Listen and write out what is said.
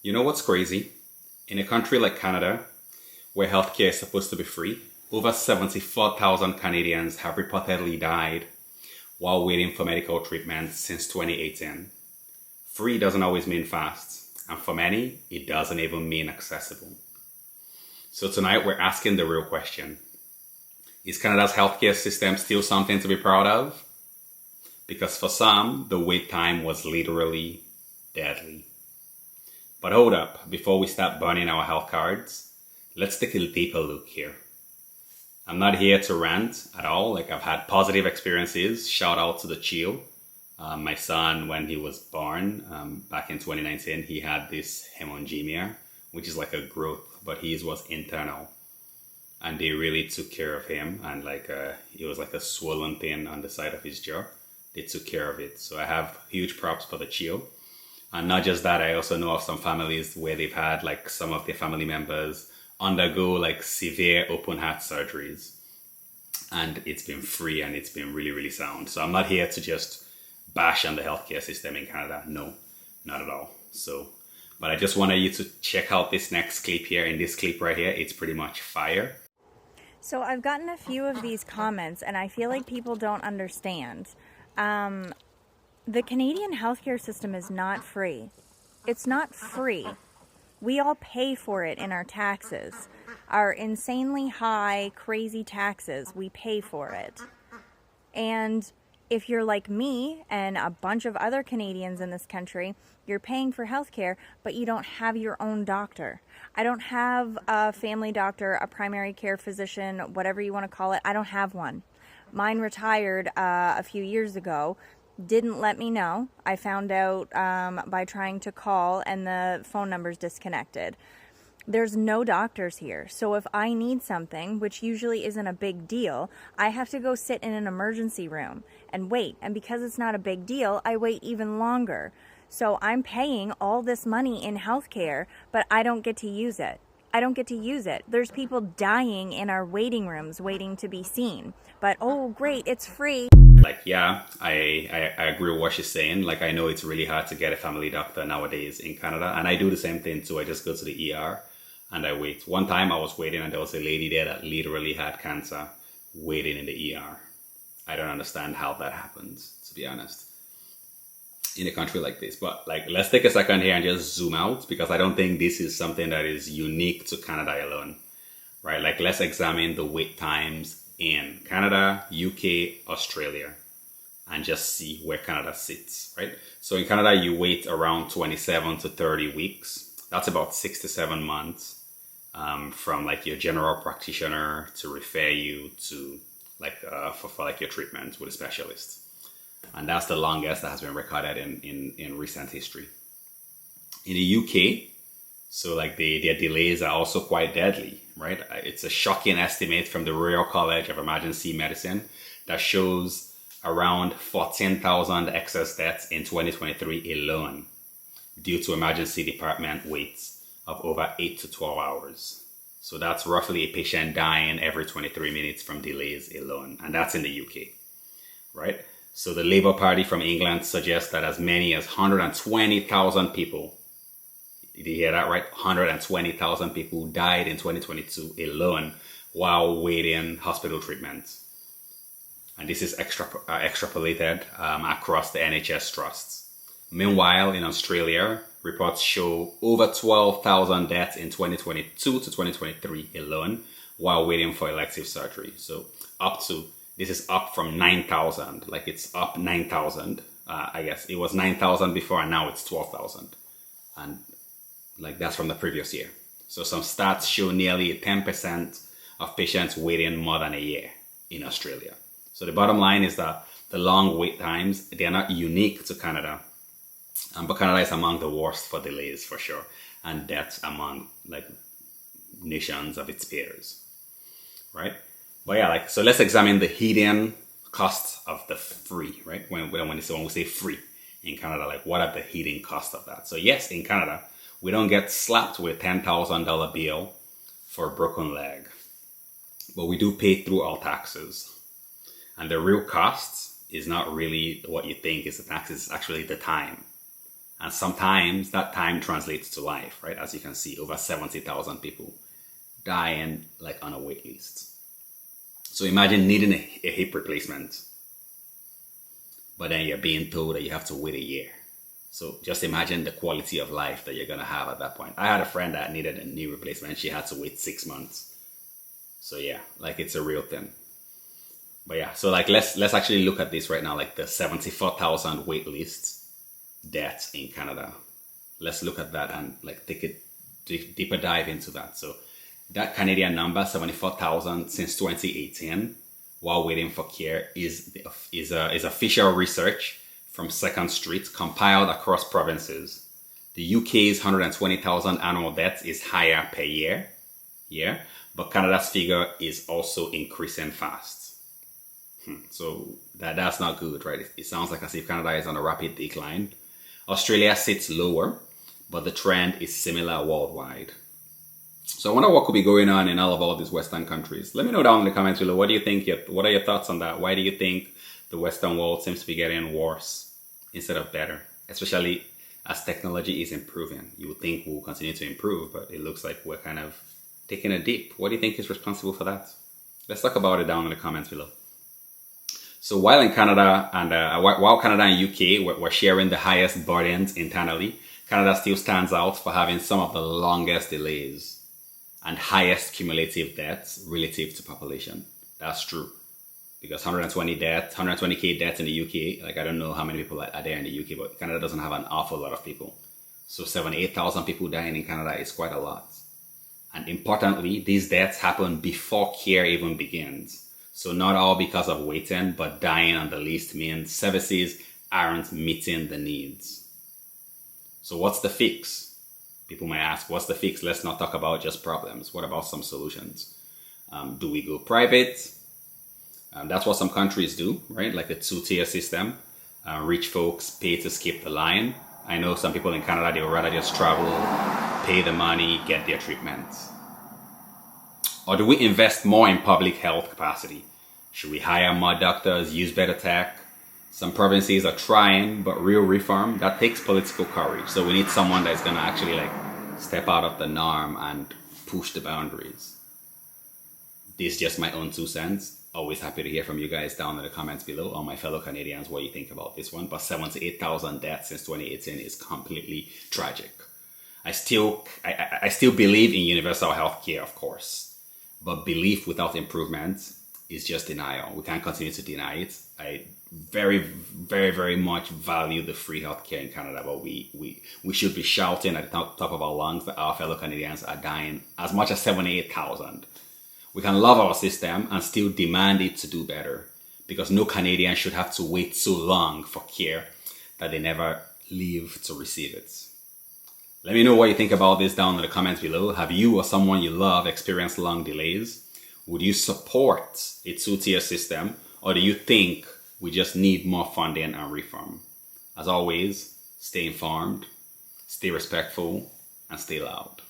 You know what's crazy? In a country like Canada, where healthcare is supposed to be free, over 74,000 Canadians have reportedly died while waiting for medical treatment since 2018. Free doesn't always mean fast, and for many, it doesn't even mean accessible. So tonight we're asking the real question. Is Canada's healthcare system still something to be proud of? Because for some, the wait time was literally deadly. But hold up, before we start burning our health cards, let's take a deeper look here. I'm not here to rant at all. I've had positive experiences. Shout out to the CHEO. My son, when he was born back in 2019, he had this hemangiomas, which is like a growth, but his was internal. And they really took care of him. And it was like a swollen thing on the side of his jaw. They took care of it. So I have huge props for the CHEO. And not just that, I also know of some families where they've had some of their family members undergo severe open heart surgeries. And it's been free and it's been really, really sound. So I'm not here to just bash on the healthcare system in Canada. No, not at all. But I just wanted you to check out this next clip here. In this clip right here, it's pretty much fire. So I've gotten a few of these comments and I feel like people don't understand. The Canadian healthcare system is not free. It's not free. We all pay for it in our taxes. Our insanely high, crazy taxes, we pay for it. And if you're like me and a bunch of other Canadians in this country, you're paying for healthcare, but you don't have your own doctor. I don't have a family doctor, a primary care physician, whatever you want to call it. I don't have one. Mine retired a few years ago. Didn't let me know. I found out by trying to call and the phone number's disconnected. There's no doctors here. So if I need something, which usually isn't a big deal, I have to go sit in an emergency room and wait. And because it's not a big deal, I wait even longer. So I'm paying all this money in healthcare, but I don't get to use it. I don't get to use it. There's people dying in our waiting rooms waiting to be seen. But, oh, great, it's free. I agree with what she's saying. I know it's really hard to get a family doctor nowadays in Canada. And I do the same thing too. I just go to the ER and I wait. One time I was waiting and there was a lady there that literally had cancer waiting in the ER. I don't understand how that happens, to be honest, in a country like this. But let's take a second here and just zoom out, because I don't think this is something that is unique to Canada alone, right? Let's examine the wait times in Canada, UK, Australia, and just see where Canada sits, right? So in Canada, you wait around 27 to 30 weeks. That's about 6 to 7 months from your general practitioner to refer you to for your treatment with a specialist. And that's the longest that has been recorded in recent history. In the UK, so their delays are also quite deadly, right? It's a shocking estimate from the Royal College of Emergency Medicine that shows around 14,000 excess deaths in 2023 alone due to emergency department waits of over 8 to 12 hours. So that's roughly a patient dying every 23 minutes from delays alone. And that's in the UK, right? So the Labour Party from England suggests that as many as 120,000 people, did you hear that right? 120,000 people died in 2022 alone while waiting hospital treatment. And this is extrapolated across the NHS trusts. Meanwhile, in Australia, reports show over 12,000 deaths in 2022 to 2023 alone while waiting for elective surgery. So this is up from 9,000. It's up 9,000. I guess it was 9,000 before and now it's 12,000. And that's from the previous year. So some stats show nearly 10% of patients waiting more than a year in Australia. So the bottom line is that the long wait times, they are not unique to Canada. But Canada is among the worst for delays for sure. And deaths among nations of its peers. Right? But yeah, so let's examine the hidden costs of the free, right? When we say free in Canada, what are the hidden costs of that? So yes, in Canada, we don't get slapped with $10,000 bill for a broken leg, but we do pay through our taxes. And the real cost is not really what you think is the taxes, it's actually the time. And sometimes that time translates to life, right? As you can see, over 70,000 people dying like on a wait list. So imagine needing a hip replacement, but then you're being told that you have to wait a year. So just imagine the quality of life that you're going to have at that point. I had a friend that needed a knee replacement. She had to wait 6 months. So yeah, like it's a real thing. But yeah, so like let's actually look at this right now, like the 74,000 wait list deaths in Canada. Let's look at that and like take a deeper dive into that. So that Canadian number, 74,000 since 2018, while waiting for care, is official research from Second Street compiled across provinces. The UK's 120,000 annual deaths is higher per year, yeah, but Canada's figure is also increasing fast. So that's not good, right? It sounds like as if Canada is on a rapid decline. Australia sits lower, but the trend is similar worldwide. So I wonder what could be going on in all these Western countries. Let me know down in the comments below. What do you think? What are your thoughts on that? Why do you think the Western world seems to be getting worse instead of better? Especially as technology is improving. You would think we'll continue to improve, but it looks like we're kind of taking a dip. What do you think is responsible for that? Let's talk about it down in the comments below. So while Canada and UK were sharing the highest burdens internally, Canada still stands out for having some of the longest delays and highest cumulative deaths relative to population. That's true. Because 120K deaths in the UK, like I don't know how many people are there in the UK, but Canada doesn't have an awful lot of people. So 78,000 people dying in Canada is quite a lot. And importantly, these deaths happen before care even begins. So not all because of waiting, but dying on the list means services aren't meeting the needs. So what's the fix? People might ask, what's the fix? Let's not talk about just problems. What about some solutions? Do we go private? That's what some countries do, right? Like the two-tier system. Rich folks pay to skip the line. I know some people in Canada, they would rather just travel, pay the money, get their treatments. Or do we invest more in public health capacity? Should we hire more doctors, use better tech? Some provinces are trying, but real reform, that takes political courage. So we need someone that's going to actually like step out of the norm and push the boundaries. This is just my own 2 cents. Always happy to hear from you guys down in the comments below, or my fellow Canadians, what you think about this one. But 78,000 deaths since 2018 is completely tragic. I still believe in universal health care, of course. But belief without improvement is just denial. We can't continue to deny it. I very, very, very much value the free healthcare in Canada, but we should be shouting at the top of our lungs that our fellow Canadians are dying as much as 78,000. We can love our system and still demand it to do better, because no Canadian should have to wait so long for care that they never live to receive it. Let me know what you think about this down in the comments below. Have you or someone you love experienced long delays? Would you support a two-tier system, or do you think we just need more funding and reform? As always, stay informed, stay respectful, and stay loud.